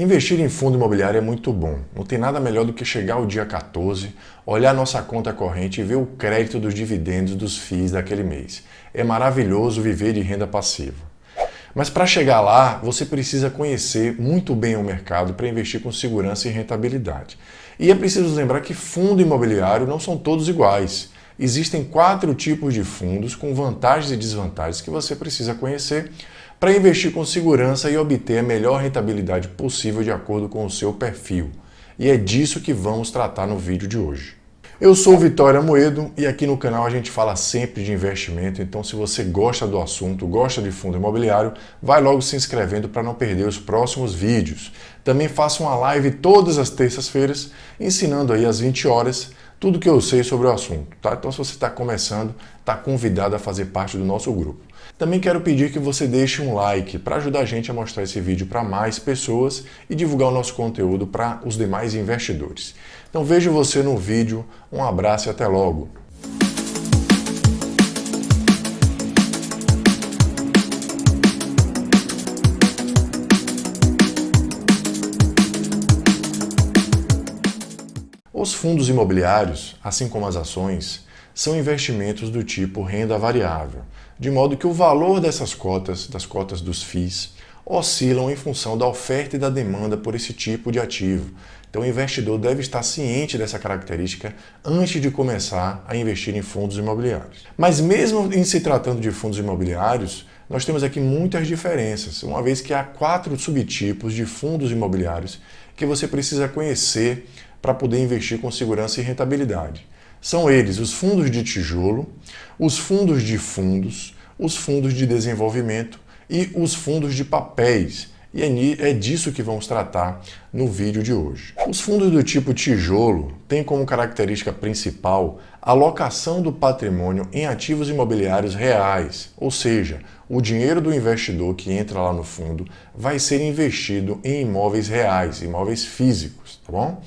Investir em fundo imobiliário é muito bom. Não tem nada melhor do que chegar o dia 14, olhar nossa conta corrente e ver o crédito dos dividendos dos FIIs daquele mês. É maravilhoso viver de renda passiva. Mas para chegar lá, você precisa conhecer muito bem o mercado para investir com segurança e rentabilidade. E é preciso lembrar que fundo imobiliário não são todos iguais. Existem 4 tipos de fundos com vantagens e desvantagens que você precisa conhecer para investir com segurança e obter a melhor rentabilidade possível de acordo com o seu perfil. E é disso que vamos tratar no vídeo de hoje. Eu sou Vitória Amoedo e aqui no canal a gente fala sempre de investimento, então se você gosta do assunto, gosta de fundo imobiliário, vai logo se inscrevendo para não perder os próximos vídeos. Também faço uma live todas as terças-feiras, ensinando aí às 20 horas tudo que eu sei sobre o assunto, tá? Então se você está começando, está convidado a fazer parte do nosso grupo. Também quero pedir que você deixe um like para ajudar a gente a mostrar esse vídeo para mais pessoas e divulgar o nosso conteúdo para os demais investidores. Então vejo você no vídeo, um abraço e até logo! Os fundos imobiliários, assim como as ações, são investimentos do tipo renda variável, de modo que o valor dessas cotas, das cotas dos FIIs, oscilam em função da oferta e da demanda por esse tipo de ativo. Então o investidor deve estar ciente dessa característica antes de começar a investir em fundos imobiliários. Mas mesmo em se tratando de fundos imobiliários, nós temos aqui muitas diferenças, uma vez que há 4 subtipos de fundos imobiliários que você precisa conhecer para poder investir com segurança e rentabilidade. São eles os fundos de tijolo, os fundos de fundos, os fundos de desenvolvimento e os fundos de papéis. E é disso que vamos tratar no vídeo de hoje. Os fundos do tipo tijolo têm como característica principal a alocação do patrimônio em ativos imobiliários reais, ou seja, o dinheiro do investidor que entra lá no fundo vai ser investido em imóveis reais, imóveis físicos, tá bom?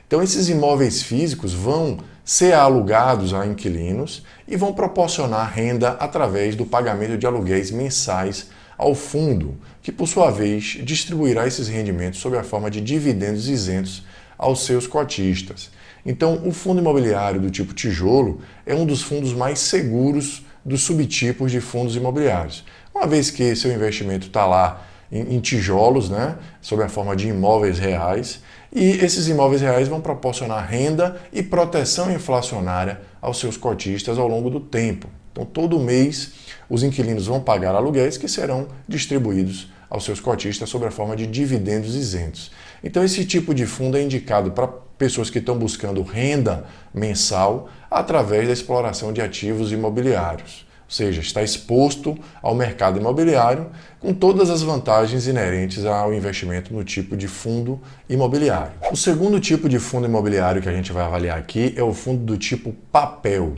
Então esses imóveis físicos vão ser alugados a inquilinos e vão proporcionar renda através do pagamento de aluguéis mensais ao fundo, que por sua vez distribuirá esses rendimentos sob a forma de dividendos isentos aos seus cotistas. Então o fundo imobiliário do tipo tijolo é um dos fundos mais seguros dos subtipos de fundos imobiliários, uma vez que seu investimento está lá em tijolos, né, sob a forma de imóveis reais, e esses imóveis reais vão proporcionar renda e proteção inflacionária aos seus cotistas ao longo do tempo. Então, todo mês, os inquilinos vão pagar aluguéis que serão distribuídos aos seus cotistas sob a forma de dividendos isentos. Então, esse tipo de fundo é indicado para pessoas que estão buscando renda mensal através da exploração de ativos imobiliários. Ou seja, está exposto ao mercado imobiliário com todas as vantagens inerentes ao investimento no tipo de fundo imobiliário. O segundo tipo de fundo imobiliário que a gente vai avaliar aqui é o fundo do tipo papel.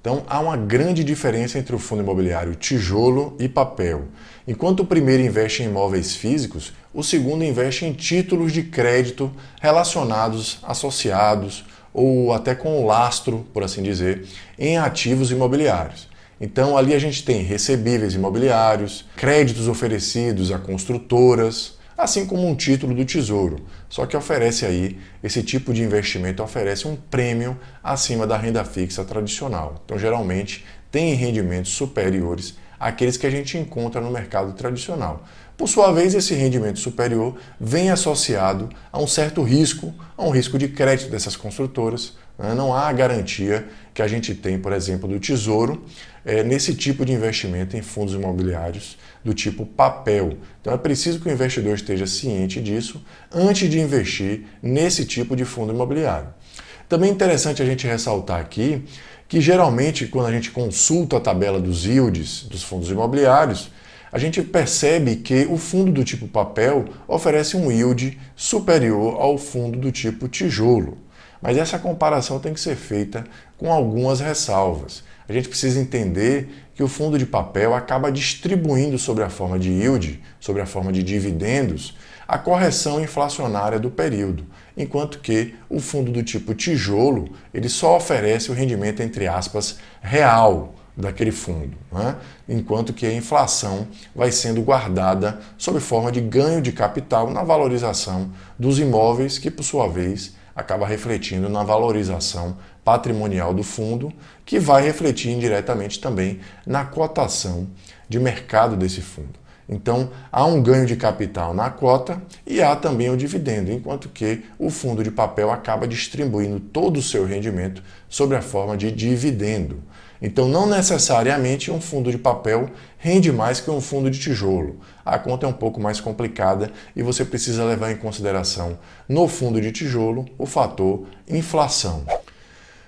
Então, há uma grande diferença entre o fundo imobiliário tijolo e papel. Enquanto o primeiro investe em imóveis físicos, o segundo investe em títulos de crédito relacionados, associados ou até com o lastro, por assim dizer, em ativos imobiliários. Então ali a gente tem recebíveis imobiliários, créditos oferecidos a construtoras, assim como um título do Tesouro. Só que oferece aí, esse tipo de investimento oferece um prêmio acima da renda fixa tradicional. Então geralmente tem rendimentos superiores àqueles que a gente encontra no mercado tradicional. Por sua vez, esse rendimento superior vem associado a um certo risco, a um risco de crédito dessas construtoras. Não há garantia que a gente tem, por exemplo, do Tesouro, nesse tipo de investimento em fundos imobiliários do tipo papel. Então é preciso que o investidor esteja ciente disso antes de investir nesse tipo de fundo imobiliário. Também é interessante a gente ressaltar aqui que geralmente quando a gente consulta a tabela dos yields dos fundos imobiliários, a gente percebe que o fundo do tipo papel oferece um yield superior ao fundo do tipo tijolo. Mas essa comparação tem que ser feita com algumas ressalvas. A gente precisa entender que o fundo de papel acaba distribuindo sobre a forma de yield, sobre a forma de dividendos, a correção inflacionária do período, enquanto que o fundo do tipo tijolo, ele só oferece o rendimento, entre aspas, real, daquele fundo, né? Enquanto que a inflação vai sendo guardada sob forma de ganho de capital na valorização dos imóveis, que por sua vez acaba refletindo na valorização patrimonial do fundo, que vai refletir indiretamente também na cotação de mercado desse fundo. Então, há um ganho de capital na cota e há também o dividendo, enquanto que o fundo de papel acaba distribuindo todo o seu rendimento sob a forma de dividendo. Então, não necessariamente um fundo de papel rende mais que um fundo de tijolo. A conta é um pouco mais complicada e você precisa levar em consideração, no fundo de tijolo, o fator inflação.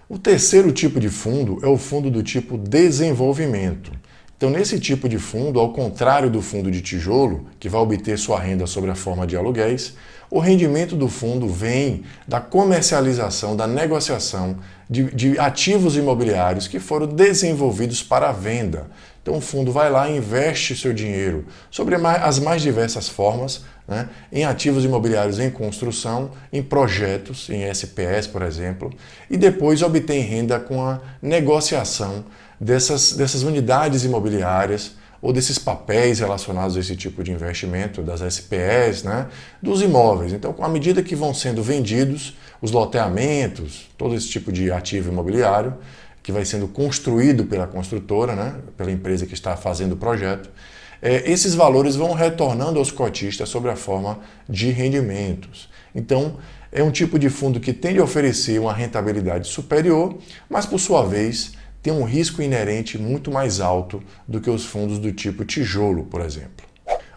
O terceiro tipo de fundo é o fundo do tipo desenvolvimento. Então, nesse tipo de fundo, ao contrário do fundo de tijolo, que vai obter sua renda sob a forma de aluguéis, o rendimento do fundo vem da comercialização, da negociação de ativos imobiliários que foram desenvolvidos para a venda. Então, o fundo vai lá e investe seu dinheiro sobre as mais diversas formas, né, em ativos imobiliários em construção, em projetos, em SPS, por exemplo, e depois obtém renda com a negociação dessas unidades imobiliárias ou desses papéis relacionados a esse tipo de investimento, das SPS, né, dos imóveis. Então, à medida que vão sendo vendidos os loteamentos, todo esse tipo de ativo imobiliário, que vai sendo construído pela construtora, né, pela empresa que está fazendo o projeto, esses valores vão retornando aos cotistas sob a forma de rendimentos. Então, é um tipo de fundo que tende a oferecer uma rentabilidade superior, mas, por sua vez, tem um risco inerente muito mais alto do que os fundos do tipo tijolo, por exemplo.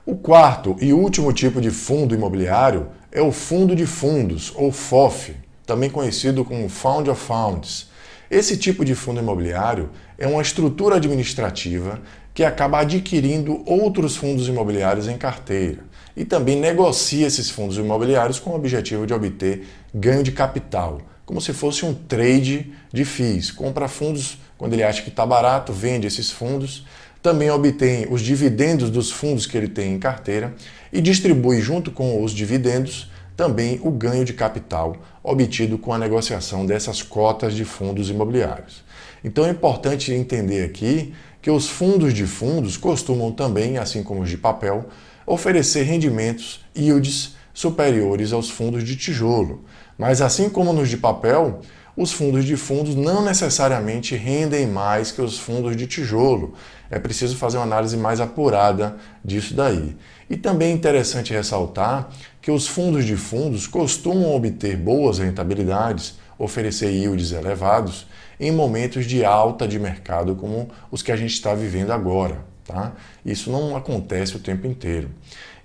O quarto e último tipo de fundo imobiliário é o fundo de fundos, ou FOF, também conhecido como Fund of Funds. Esse tipo de fundo imobiliário é uma estrutura administrativa que acaba adquirindo outros fundos imobiliários em carteira e também negocia esses fundos imobiliários com o objetivo de obter ganho de capital, como se fosse um trade de FIIs. Compra fundos quando ele acha que está barato, vende esses fundos, também obtém os dividendos dos fundos que ele tem em carteira e distribui junto com os dividendos também o ganho de capital obtido com a negociação dessas cotas de fundos imobiliários. Então é importante entender aqui que os fundos de fundos costumam também, assim como os de papel, oferecer rendimentos, yields, superiores aos fundos de tijolo. Mas assim como nos de papel, os fundos de fundos não necessariamente rendem mais que os fundos de tijolo. É preciso fazer uma análise mais apurada disso daí. E também é interessante ressaltar que os fundos de fundos costumam obter boas rentabilidades, oferecer yields elevados em momentos de alta de mercado como os que a gente está vivendo agora. Tá? Isso não acontece o tempo inteiro.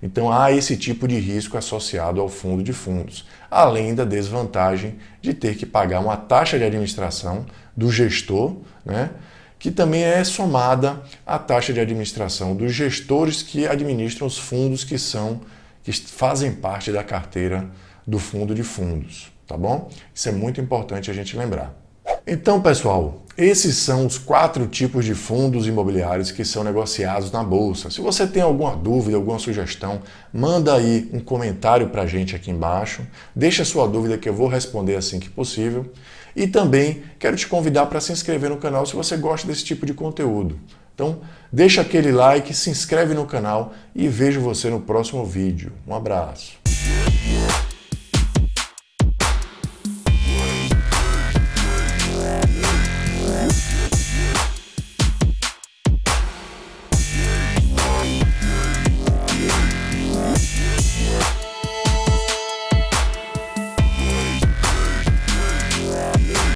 Então há esse tipo de risco associado ao fundo de fundos, além da desvantagem de ter que pagar uma taxa de administração do gestor, né, que também é somada à taxa de administração dos gestores que administram os fundos que fazem parte da carteira do fundo de fundos, tá bom? Isso é muito importante a gente lembrar. Então, pessoal, esses são os 4 tipos de fundos imobiliários que são negociados na Bolsa. Se você tem alguma dúvida, alguma sugestão, manda aí um comentário para a gente aqui embaixo. Deixa a sua dúvida que eu vou responder assim que possível. E também quero te convidar para se inscrever no canal se você gosta desse tipo de conteúdo. Então, deixa aquele like, se inscreve no canal e vejo você no próximo vídeo. Um abraço.